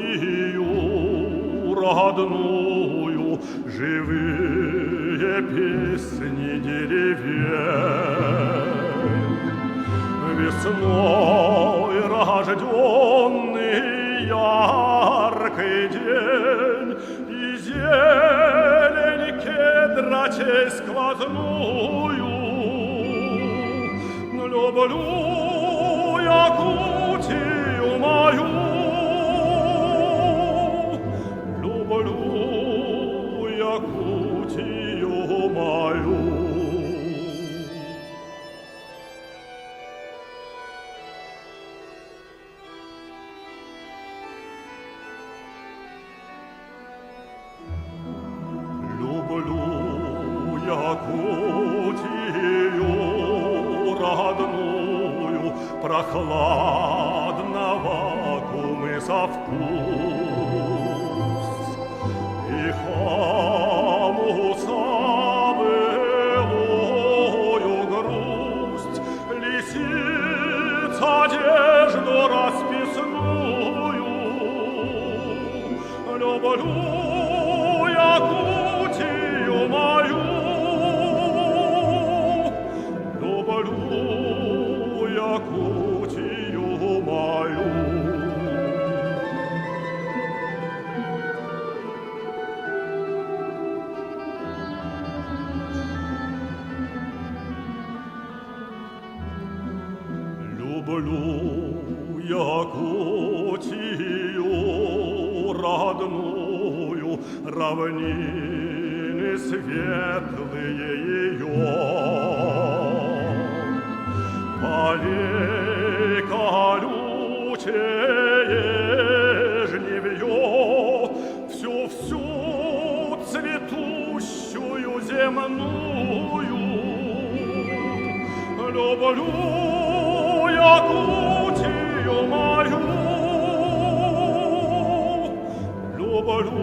Якутию родную, живые песни деревень. Весной рожденный яркий день, и зелень кедра честь сквозную. Люблю Якутию мою, люблю Якутию мою. Люблю Якутию родную, прохладного кумыса вкус. И хамуса былую грусть, лисиц одежду расписную. Люблю Якутию мою, люблю Якутию мою. Люблю Якутию родную, равнины светлые ее, полей колючее жнивье, всю цветущую земную. Люблю Якутию мою, люблю